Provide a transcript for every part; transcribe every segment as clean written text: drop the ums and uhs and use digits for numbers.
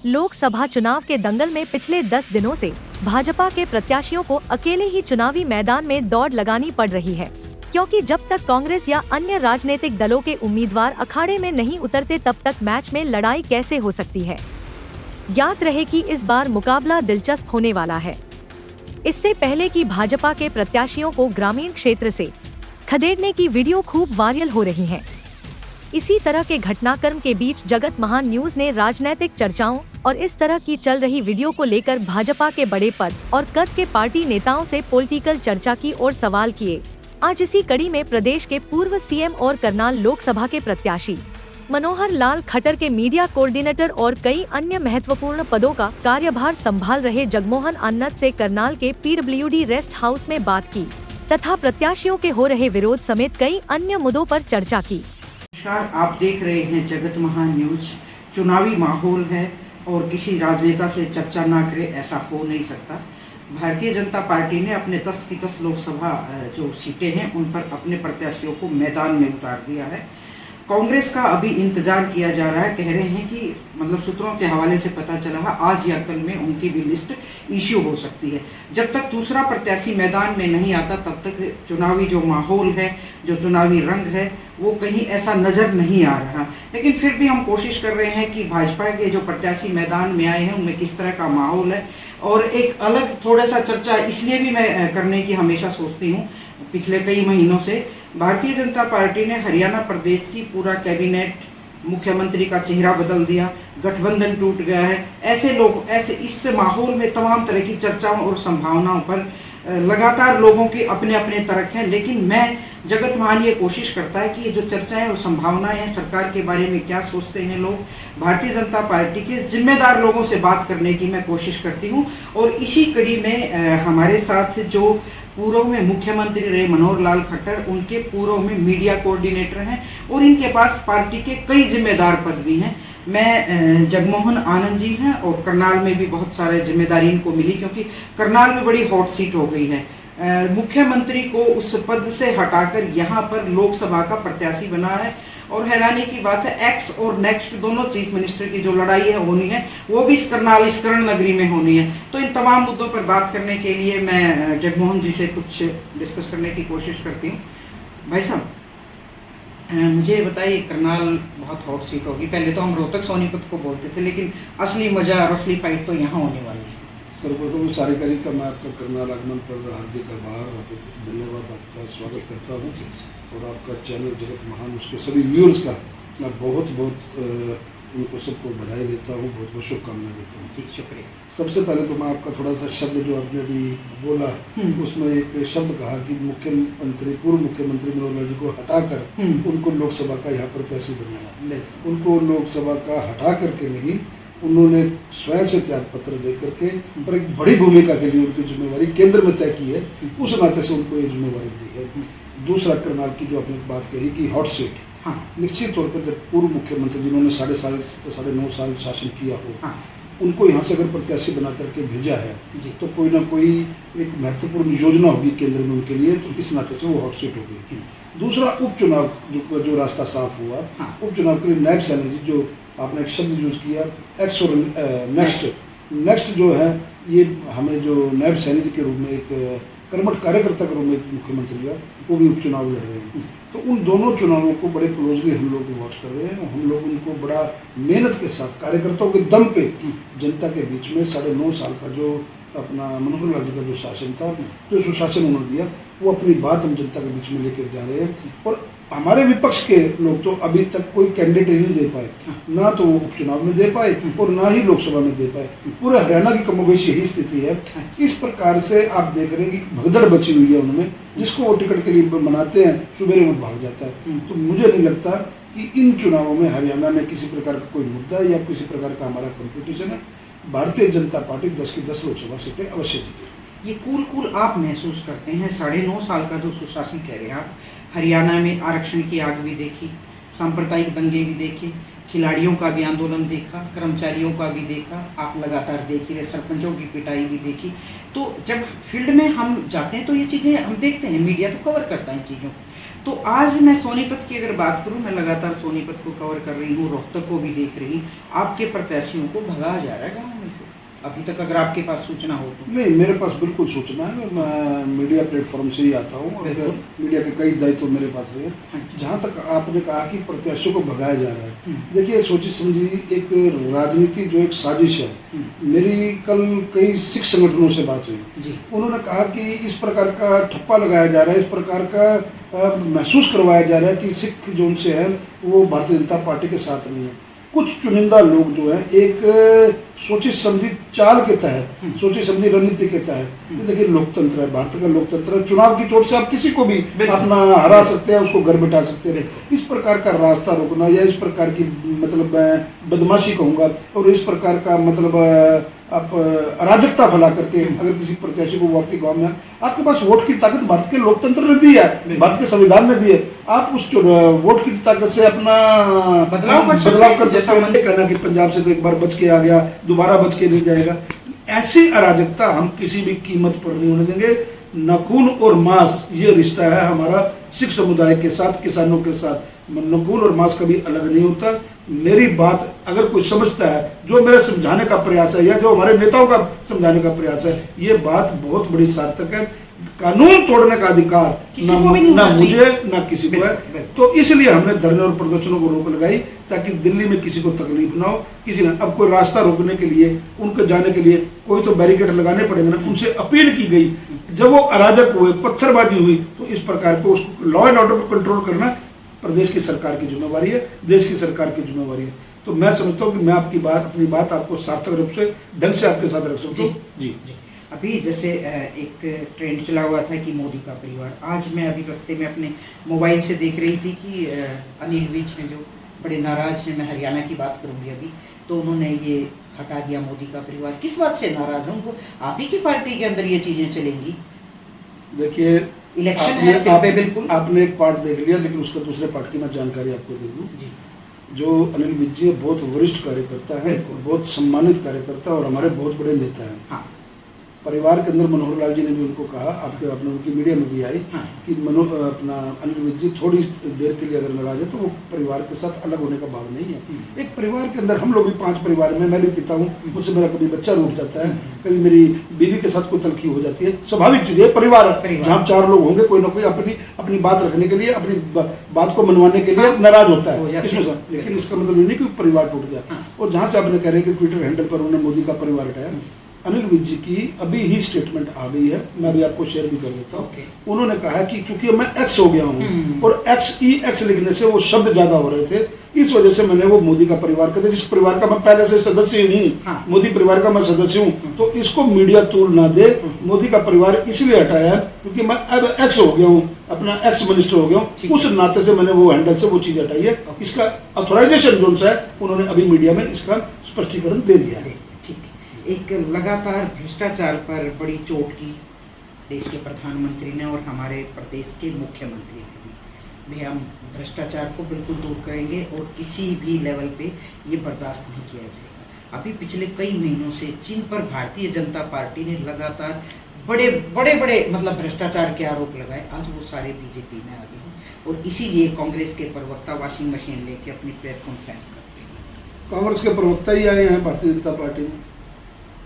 लोकसभा चुनाव के दंगल में पिछले 10 दिनों से भाजपा के प्रत्याशियों को अकेले ही चुनावी मैदान में दौड़ लगानी पड़ रही है, क्योंकि जब तक कांग्रेस या अन्य राजनीतिक दलों के उम्मीदवार अखाड़े में नहीं उतरते तब तक मैच में लड़ाई कैसे हो सकती है। ज्ञात रहे कि इस बार मुकाबला दिलचस्प होने वाला है। इससे पहले कि भाजपा के प्रत्याशियों को ग्रामीण क्षेत्र से खदेड़ने की वीडियो खूब वायरल हो रही हैं। इसी तरह के घटनाक्रम के बीच जगत महान न्यूज ने राजनीतिक चर्चाओं और इस तरह की चल रही वीडियो को लेकर भाजपा के बड़े पद और कद के पार्टी नेताओं से पॉलिटिकल चर्चा की और सवाल किए। आज इसी कड़ी में प्रदेश के पूर्व सीएम और करनाल लोकसभा के प्रत्याशी मनोहर लाल खट्टर के मीडिया कोऑर्डिनेटर और कई अन्य महत्वपूर्ण पदों का कार्यभार संभाल रहे जगमोहन आनंद से करनाल के PWD रेस्ट हाउस में बात की तथा प्रत्याशियों के हो रहे विरोध समेत कई अन्य मुद्दों पर चर्चा की। नमस्कार, आप देख रहे हैं जगत महान न्यूज। चुनावी माहौल है और किसी राजनेता से चर्चा ना करे ऐसा हो नहीं सकता। भारतीय जनता पार्टी ने अपने 10 की 10 लोकसभा जो सीटें हैं उन पर अपने प्रत्याशियों को मैदान में उतार दिया है। कांग्रेस का अभी इंतजार किया जा रहा है। कह रहे हैं कि मतलब सूत्रों के हवाले से पता चला है आज या कल में उनकी भी लिस्ट इश्यू हो सकती है। जब तक दूसरा प्रत्याशी मैदान में नहीं आता तब तक चुनावी जो माहौल है, जो चुनावी रंग है, वो कहीं ऐसा नजर नहीं आ रहा। लेकिन फिर भी हम कोशिश कर रहे हैं कि भाजपा के जो प्रत्याशी मैदान में आए हैं उनमें किस तरह का माहौल है। और एक अलग थोड़ा सा चर्चा इसलिए भी मैं करने की हमेशा सोचती हूँ, पिछले कई महीनों से भारतीय जनता पार्टी ने हरियाणा प्रदेश की पूरा कैबिनेट, मुख्यमंत्री का चेहरा बदल दिया, गठबंधन टूट गया है। ऐसे इस माहौल में तमाम तरह की चर्चाओं और संभावनाओं पर लगातार लोगों के अपने अपने तर्क हैं। लेकिन मैं जगत महान ये कोशिश करता है कि ये जो चर्चाएं और संभावनाएं हैं, सरकार के बारे में क्या सोचते हैं लोग, भारतीय जनता पार्टी के जिम्मेदार लोगों से बात करने की मैं कोशिश करती हूं। और इसी कड़ी में हमारे साथ जो पूर्व में मुख्यमंत्री रहे मनोहर लाल खट्टर, उनके पूर्व में मीडिया कोऑर्डिनेटर हैं और इनके पास पार्टी के कई जिम्मेदार पद भी हैं। मैं जगमोहन आनंद जी हैं और करनाल में भी बहुत सारे जिम्मेदारी इनको मिली, क्योंकि करनाल में बड़ी हॉट सीट हो गई है। मुख्यमंत्री को उस पद से हटाकर यहाँ पर लोकसभा का प्रत्याशी बना है। और हैरानी की बात है, एक्स और नेक्स्ट दोनों चीफ मिनिस्टर की जो लड़ाई है होनी है, वो भी इस कर्ण नगरी में होनी है। तो इन तमाम मुद्दों पर बात करने के लिए मैं जगमोहन जी से कुछ डिस्कस करने की कोशिश करती हूँ। भाई साहब, मुझे बताइए, करनाल बहुत हॉट सीट होगी। पहले तो हम रोहतक सोनीपत को बोलते थे, लेकिन असली मजा और असली फाइट तो यहाँ होने वाली है। सर्वप्रथम सारे करीब का मैं आपका करनाल आगमन पर हार्दिक आभार और धन्यवाद, आपका स्वागत करता हूँ। और आपका चैनल जगत महान, उसके सभी व्यूअर्स का मैं बहुत बहुत उनको सबको बधाई देता हूँ, बहुत बहुत शुभकामनाएं देता हूँ। जी, शुक्रिया। सबसे पहले तो मैं आपका थोड़ा सा शब्द जो आपने अभी बोला, उसमें एक शब्द कहा कि पूर्व मुख्यमंत्री मनोहर लाल जी को हटाकर उनको लोकसभा का यहाँ प्रत्याशी बनाया। उनको लोकसभा का हटा करके नहीं, उन्होंने स्वयं से त्याग पत्र दे करके पर एक बड़ी भूमिका के लिए उनकी जिम्मेवारी केंद्र में तय की है, उस नाते से उनको ये जिम्मेवारी दी है। दूसरा, करनाल की जो आपने बात कही कि हॉट सीट, निश्चित तौर पर जब पूर्व मुख्यमंत्री जिन्होंने 9.5 साल शासन किया हो, उनको यहाँ से अगर प्रत्याशी बना करके भेजा है तो कोई ना कोई एक महत्वपूर्ण योजना होगी केंद्र में उनके लिए, तो इस नाते से वो हॉट सीट होगी। दूसरा, उपचुनाव जो रास्ता साफ हुआ, उपचुनाव के लिए नायब सैनी जी, जो आपने एक शब्द यूज किया एक्स और नेक्स्ट जो है, ये हमें जो नायब सैनी जी के रूप में एक कर्मठ कार्यकर्ता के रूप में मुख्यमंत्री का, वो भी उपचुनाव लड़ रहे हैं। तो उन दोनों चुनावों को बड़े क्लोजली हम लोग वॉच कर रहे हैं। हम लोग उनको बड़ा मेहनत के साथ, कार्यकर्ताओं के दम पे, जनता के बीच में 9.5 साल का जो अपना मनोहर लाल जी का जो शासन था, जो सुशासन उन्होंने दिया, वो अपनी बात हम जनता के बीच में लेकर जा रहे हैं। और हमारे विपक्ष के लोग तो अभी तक कोई कैंडिडेट नहीं दे पाए, ना तो वो उपचुनाव में दे पाए और ना ही लोकसभा में दे पाए। पूरे हरियाणा की कमोबेश यही स्थिति है। इस प्रकार से आप देख रहे हैं कि भगदड़ बची हुई है उनमें, जिसको वो टिकट के लिए मनाते हैं, सुबेरे वो भाग जाता है। तो मुझे नहीं लगता कि इन चुनावों में हरियाणा में किसी प्रकार का कोई मुद्दा या किसी प्रकार का हमारा कंपटीशन है। भारतीय जनता पार्टी 10 की 10 लोकसभा सीटें अवश्य जीतेगी। ये कूल आप महसूस करते हैं? 9.5 साल का जो सुशासन कह रहे हैं आप, हरियाणा में आरक्षण की आग भी देखी, सांप्रदायिक दंगे भी देखे, खिलाड़ियों का भी आंदोलन देखा, कर्मचारियों का भी देखा, आप लगातार देख ही रहे, सरपंचों की पिटाई भी देखी। तो जब फील्ड में हम जाते हैं तो ये चीज़ें हम देखते हैं, मीडिया तो कवर करता है चीज़ों। तो आज मैं सोनीपत की अगर बात करूं, मैं लगातार सोनीपत को कवर कर रही हूं, रोहतक को भी देख रही हूं, आपके प्रत्याशियों को भगाया जा रहा है गाँव में से अभी तक, अगर आपके पास सूचना हो तो। नहीं, मेरे पास बिल्कुल सूचना है और मैं मीडिया प्लेटफॉर्म से ही आता हूँ और मीडिया के कई दायित्व तो मेरे पास रहे हैं। जहाँ तक आपने कहा कि प्रत्याशियों को भगाया जा रहा है, देखिए सोची समझी एक राजनीति जो एक साजिश है। मेरी कल कई सिख संगठनों से बात हुई, उन्होंने कहा कि इस प्रकार का ठप्पा लगाया जा रहा है, इस प्रकार का महसूस करवाया जा रहा है कि सिख जो उनसे है वो भारतीय जनता पार्टी के साथ नहीं है। कुछ चुनिंदा लोग जो है एक सोची समझी चाल के तहत, सोची समझी रणनीति के तहत, देखिए लोकतंत्र है, भारत का लोकतंत्र है, चुनाव की चोट से आप किसी को भी अपना हरा सकते हैं, उसको घर बिठा सकते हैं। इस प्रकार का रास्ता रोकना या इस प्रकार की मतलब बदमाशी कहूँगा और इस प्रकार का मतलब आप अराजकता फैला करके अगर किसी प्रत्याशी को वो आपके गांव में, आपके पास वोट की ताकत भारत के लोकतंत्र ने दी है, भारत के संविधान ने दी है, आप उस वोट की ताकत से अपना बदलाव कर सकते हैं। कहना कि पंजाब से तो एक बार बच के आ गया, दोबारा बच के नहीं जाएगा, ऐसी अराजकता हम किसी भी कीमत पर नहीं होने देंगे। न खून और मांस ये रिश्ता है हमारा सिख समुदाय के साथ, किसानों के साथ, न खून और मांस कभी अलग नहीं होता। मेरी बात अगर कोई समझता है, जो मेरे समझाने का प्रयास है या जो हमारे नेताओं का समझाने का प्रयास है, ये बात बहुत बड़ी सार्थक है। कानून तोड़ने का अधिकार ना मुझे ना किसी को है, तो इसलिए हमने धरने और प्रदर्शनों को रोक लगाई ताकि दिल्ली में किसी को तकलीफ ना हो। किसी ने अब कोई रास्ता रोकने के लिए, उनके जाने के लिए कोई तो बैरिकेड लगाने पड़ेंगे ना, उनसे अपील की गई। जब वो अराजक हुए, पत्थरबाजी हुई, तो इस प्रकार को उसको लॉ एंड ऑर्डर को कंट्रोल करना प्रदेश की सरकार की जिम्मेवारी है, देश की सरकार की जिम्मेवारी है। तो मैं समझता हूँ कि मैं अपनी बात आपको सार्थक रूप से ढंग से आपके साथ रख सकता हूँ। जी। अभी जैसे एक ट्रेंड चला हुआ था कि मोदी का परिवार, आज मैं अभी रास्ते में अपने मोबाइल से देख रही थी कि अनिल विज हैं जो बड़े नाराज हैं, मैं हरियाणा की बात करूंगी अभी, तो उन्होंने ये हटा दिया मोदी का परिवार। किस बात से नाराज हैं? उनको आप ही की पार्टी के अंदर ये चीजें चलेंगी? देखिए, इलेक्शन है, बिल्कुल आपने एक पार्ट देख लिया, लेकिन उसका दूसरे पार्ट की मैं जानकारी आपको दे दूं। जो अनिल विज जी बहुत वरिष्ठ कार्यकर्ता है, बहुत सम्मानित कार्यकर्ता और हमारे बहुत बड़े नेता हैं। हाँ। परिवार के अंदर मनोहर लाल जी ने भी उनको कहा, आपने उनकी मीडिया में भी आई, हाँ, कि अनिल विज जी थोड़ी देर के लिए अगर नाराज है तो वो परिवार के साथ अलग होने का भाव नहीं है। एक परिवार के अंदर हम लोग भी 5 परिवार में, मैं भी पिता हूँ, मुझसे मेरा कभी बच्चा रूठ जाता है, कभी मेरी बीवी के साथ कोई तलखी हो जाती है, स्वाभाविक चीज है। परिवार जहाँ 4 लोग होंगे, कोई ना कोई अपनी बात रखने के लिए, अपनी बात को मनवाने के लिए नाराज होता है इसमें, लेकिन इसका मतलब ये नहीं कि परिवार टूट गया। और जहाँ से आपने कह रहे हैं कि ट्विटर हैंडल पर उन्होंने मोदी का परिवार हटाया, अनिल विज जी की अभी ही स्टेटमेंट आ गई है, मैं भी आपको शेयर भी कर देता हूँ। उन्होंने कहा है कि क्योंकि मैं एक्स हो गया हूँ और एक्स लिखने से वो शब्द ज्यादा हो रहे थे, इस वजह से मैंने वो मोदी का परिवार कहते, जिस परिवार का मैं पहले से सदस्य हूँ, हाँ, मोदी परिवार का मैं सदस्य हूँ, तो इसको मीडिया तूल ना दे। मोदी का परिवार इसलिए हटाया है क्योंकि मैं अब एक्स हो गया हूँ, अपना एक्स मिनिस्टर हो गया हूँ, उस नाते से मैंने वो हैंडल से वो चीज हटाई है। इसका ऑथराइजेशन जो है उन्होंने अभी मीडिया में इसका स्पष्टीकरण दे दिया है। एक लगातार भ्रष्टाचार पर बड़ी चोट की देश के प्रधानमंत्री ने और हमारे प्रदेश के मुख्यमंत्री ने भी, हम भ्रष्टाचार को बिल्कुल दूर करेंगे और किसी भी लेवल पे ये बर्दाश्त नहीं किया जाएगा। अभी पिछले कई महीनों से जिन पर भारतीय जनता पार्टी ने लगातार बड़े मतलब भ्रष्टाचार के आरोप लगाए, आज वो सारे बीजेपी में आ गए हैं और इसीलिए कांग्रेस के प्रवक्ता वॉशिंग मशीन लेके अपनी प्रेस कॉन्फ्रेंस करते हैं। कांग्रेस के प्रवक्ता ही आए हैं भारतीय जनता पार्टी में,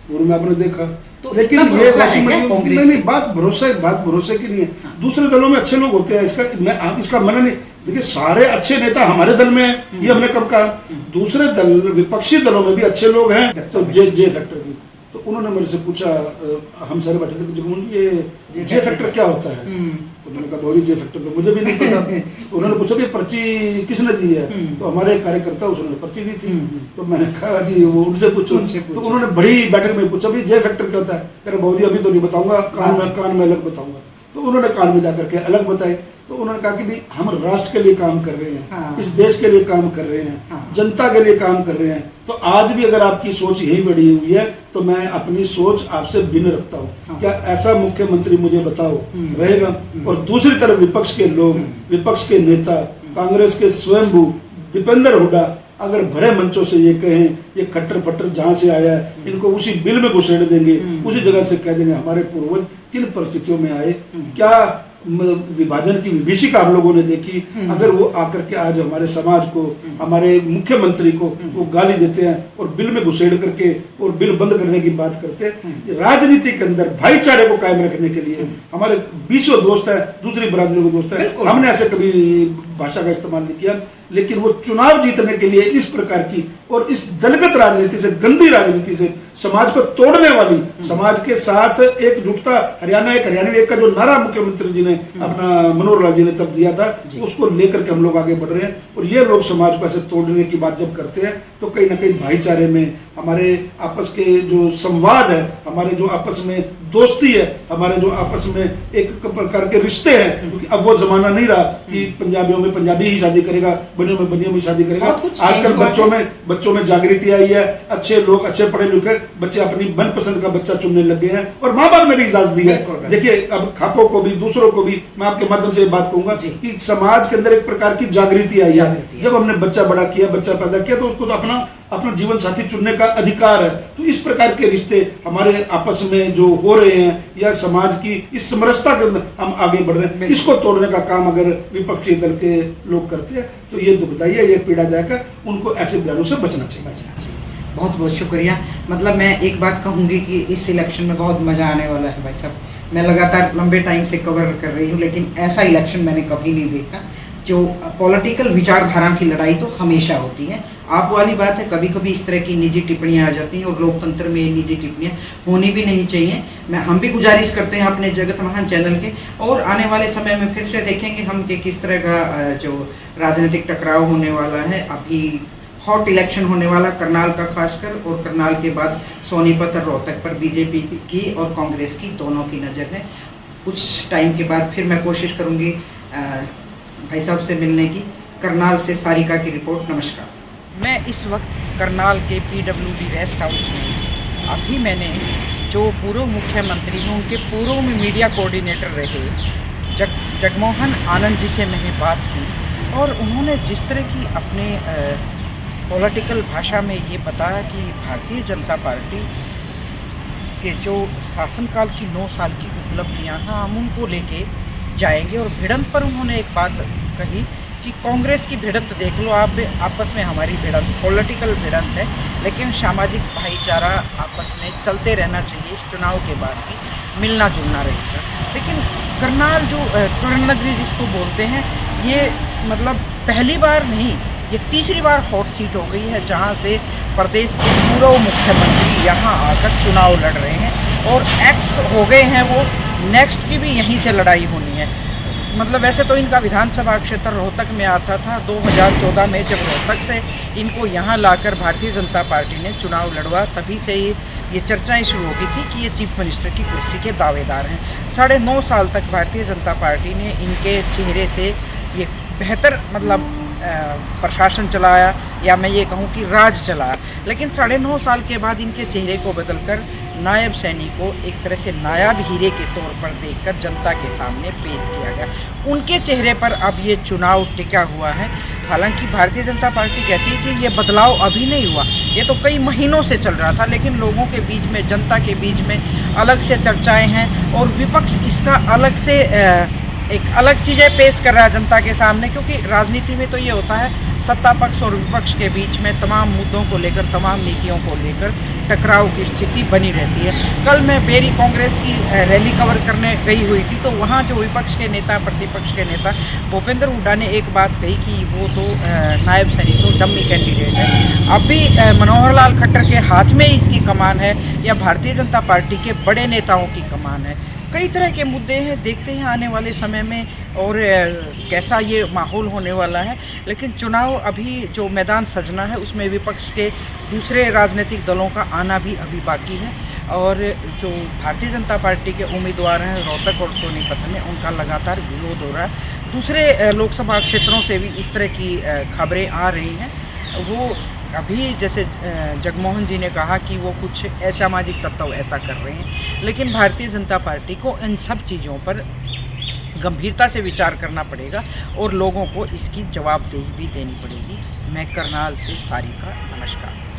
पूर्व में आपने देखा, तो लेकिन ये नहीं, बात भरोसे की नहीं है। हाँ। दूसरे दलों में अच्छे लोग होते हैं, इसका मना नहीं। देखिए, सारे अच्छे नेता हमारे दल में हैं, ये हमने कब कहा? दूसरे दल, विपक्षी दलों में भी अच्छे लोग हैं। तो जे फैक्टर की, तो उन्होंने मेरे से पूछा, हम सारे बैठे थे, ये जे फैक्टर क्या होता है? तो मैंने कहा भाई जे फैक्टर तो मुझे भी नहीं पता। तो उन्होंने पूछा कि पर्ची किसने दी है? तो हमारे कार्यकर्ता उसने पर्ची दी थी। तो मैंने कहा जी वो उनसे पूछो। तो उन्होंने बड़ी बैठक में पूछा भी जे फैक्टर क्या होता है? कह रहे भाई अभी तो नहीं बताऊंगा, कान में अलग बताऊंगा। तो उन्होंने कान में जाकर के अलग बताए। तो उन्होंने कहा कि भाई हम राष्ट्र के लिए काम कर रहे हैं, हाँ, इस देश के लिए काम कर रहे हैं, हाँ, जनता के लिए काम कर रहे हैं। तो आज भी अगर आपकी सोच यही बढ़ी हुई है तो मैं अपनी सोच आपसे भिन्न रखता हूँ। हाँ, क्या ऐसा मुख्यमंत्री मुझे बताओ रहेगा? और दूसरी तरफ विपक्ष के लोग, विपक्ष के नेता कांग्रेस के स्वयंभू दीपेंद्र हुड्डा अगर भरे मंचों से ये कहें ये खट्टर फट्टर जहां से आया है इनको उसी बिल में घुसेड़ देंगे, उसी जगह से कह देंगे हमारे पूर्वज किन परिस्थितियों में आए, क्या विभाजन की विभीषिका आप लोगों ने देखी। अगर वो आकर के आज हमारे समाज को, हमारे मुख्यमंत्री को वो गाली देते हैं और बिल में घुसेड़ करके और बिल बंद करने की बात करते हैं, राजनीति के अंदर भाईचारे को कायम रखने के लिए हमारे 20 दोस्त है, दूसरी बरादरियों के दोस्त है, हमने ऐसे कभी भाषा का इस्तेमाल नहीं किया, लेकिन वो चुनाव जीतने के लिए इस प्रकार की और इस दलगत राजनीति से, गंदी राजनीति से, समाज को तोड़ने वाली, समाज के साथ एकजुटता, हरियाणा एक हरियाणवी एक का जो नारा मुख्यमंत्री जी ने अपना मनोहर लाल जी ने तब दिया था, उसको लेकर के हम लोग आगे बढ़ रहे हैं। और ये लोग समाज को ऐसे तोड़ने की बात जब करते हैं तो कहीं ना कहीं भाईचारे में, हमारे आपस के जो संवाद है, हमारे जो आपस में दोस्ती है, हमारे जो आपस में एक प्रकार के रिश्ते हैं, क्योंकि अब वो जमाना नहीं रहा कि पंजाबियों में पंजाबी ही शादी करेगा, बनियों में बनियों में शादी करेगा। आजकल बच्चों में जागृति आई है, अच्छे लोग, अच्छे पढ़े लिखे बच्चे अपनी मनपसंद का बच्चा चुनने लग गए हैं और माँ बाप ने भी इजाजत दी है। देखिए अब खापों को भी, दूसरों को भी मैं आपके माध्यम से बात कहूंगा कि समाज के अंदर एक प्रकार की जागृति आई है। जब हमने बच्चा बड़ा किया, बच्चा पैदा किया, तो उसको तो अपना जीवन साथी चुनने का अधिकार है। तो इस प्रकार के रिश्ते हमारे आपस में जो हो रहे हैं या समाज की इस समरसता के अंदर हम आगे बढ़ रहे हैं, इसको तोड़ने का काम अगर विपक्षी दल के लोग करते हैं तो ये दुखदायी है, ये पीड़ादायक है। उनको ऐसे बयानों से बचना चाहिए। बहुत बहुत शुक्रिया। मतलब मैं एक बात कहूँगी कि इस इलेक्शन में बहुत मज़ा आने वाला है भाई साहब। मैं लगातार लंबे टाइम से कवर कर रही हूँ, लेकिन ऐसा इलेक्शन मैंने कभी नहीं देखा। जो पॉलिटिकल विचारधारा की लड़ाई तो हमेशा होती है, आप वाली बात है, कभी कभी इस तरह की निजी टिप्पणियां आ जाती हैं और लोकतंत्र में निजी टिप्पणियां होनी भी नहीं चाहिए। हम भी गुजारिश करते हैं अपने जगत महान चैनल के, और आने वाले समय में फिर से देखेंगे हम कि किस तरह का जो राजनीतिक टकराव होने वाला है। अभी हॉट इलेक्शन होने वाला करनाल का खासकर, और करनाल के बाद सोनीपत और रोहतक पर बीजेपी की और कांग्रेस की दोनों की नज़र है। कुछ टाइम के बाद फिर मैं कोशिश करूँगी भाई साहब से मिलने की। करनाल से सारिका की रिपोर्ट। नमस्कार। मैं इस वक्त करनाल के PWD रेस्ट हाउस में, अभी मैंने जो पूर्व मुख्यमंत्री हैं उनके पूर्व में मीडिया कोऑर्डिनेटर रहे जगमोहन आनंद जी से मैंने बात की, और उन्होंने जिस तरह की अपने पॉलिटिकल भाषा में ये बताया कि भारतीय जनता पार्टी के जो शासनकाल की 9 साल की उपलब्धियां हैं हम उनको लेके जाएंगे। और भिड़ंत पर उन्होंने एक बात कही कि कांग्रेस की भिड़ंत देख लो आप, आपस में हमारी भिड़ंत पॉलिटिकल भिड़ंत है, लेकिन सामाजिक भाईचारा आपस में चलते रहना चाहिए। इस चुनाव के बाद भी मिलना जुलना रहेगा। लेकिन करनाल जो कर्ण नगरी जिसको बोलते हैं, ये मतलब पहली बार नहीं, ये तीसरी बार हॉट सीट हो गई है जहाँ से प्रदेश के पूर्व मुख्यमंत्री यहाँ आकर चुनाव लड़ रहे हैं, और एक्स हो गए हैं वो। नेक्स्ट की भी यहीं से लड़ाई होनी है। मतलब वैसे तो इनका विधानसभा क्षेत्र रोहतक में आता था। 2014 में जब रोहतक से इनको यहाँ लाकर भारतीय जनता पार्टी ने चुनाव लड़वा, तभी से ये चर्चाएं शुरू हो गई थी कि ये चीफ मिनिस्टर की कुर्सी के दावेदार हैं। 9.5 साल तक भारतीय जनता पार्टी ने इनके चेहरे से ये बेहतर मतलब प्रशासन चलाया, या मैं ये कहूँ कि राज चलाया। लेकिन 9.5 साल के बाद इनके चेहरे को बदलकर नायब सैनी को एक तरह से नायाब हीरे के तौर पर देखकर जनता के सामने पेश किया गया। उनके चेहरे पर अब ये चुनाव टिका हुआ है। हालांकि भारतीय जनता पार्टी कहती है कि ये बदलाव अभी नहीं हुआ, ये तो कई महीनों से चल रहा था, लेकिन लोगों के बीच में, जनता के बीच में अलग से चर्चाएँ हैं, और विपक्ष इसका अलग से एक अलग चीज़ें पेश कर रहा है जनता के सामने। क्योंकि राजनीति में तो ये होता है, सत्ता पक्ष और विपक्ष के बीच में तमाम मुद्दों को लेकर, तमाम नीतियों को लेकर टकराव की स्थिति बनी रहती है। कल मैं बेरी कांग्रेस की रैली कवर करने गई हुई थी, तो वहाँ जो विपक्ष के नेता, प्रतिपक्ष के नेता भूपेंद्र हुड्डा ने एक बात कही कि वो तो नायब सैनी तो डम्मी कैंडिडेट है। अभी मनोहर लाल खट्टर के हाथ में इसकी कमान है या भारतीय जनता पार्टी के बड़े नेताओं की कमान है। कई तरह के मुद्दे हैं, देखते हैं आने वाले समय में और कैसा ये माहौल होने वाला है। लेकिन चुनाव अभी जो मैदान सजना है उसमें विपक्ष के दूसरे राजनीतिक दलों का आना भी अभी बाकी है, और जो भारतीय जनता पार्टी के उम्मीदवार हैं रोहतक और सोनीपत में, उनका लगातार विरोध हो रहा है। दूसरे लोकसभा क्षेत्रों से भी इस तरह की खबरें आ रही हैं। वो अभी जैसे जगमोहन जी ने कहा कि वो कुछ असामाजिक तत्व ऐसा कर रहे हैं, लेकिन भारतीय जनता पार्टी को इन सब चीज़ों पर गंभीरता से विचार करना पड़ेगा और लोगों को इसकी जवाबदेही भी देनी पड़ेगी। मैं करनाल से सारिका, नमस्कार।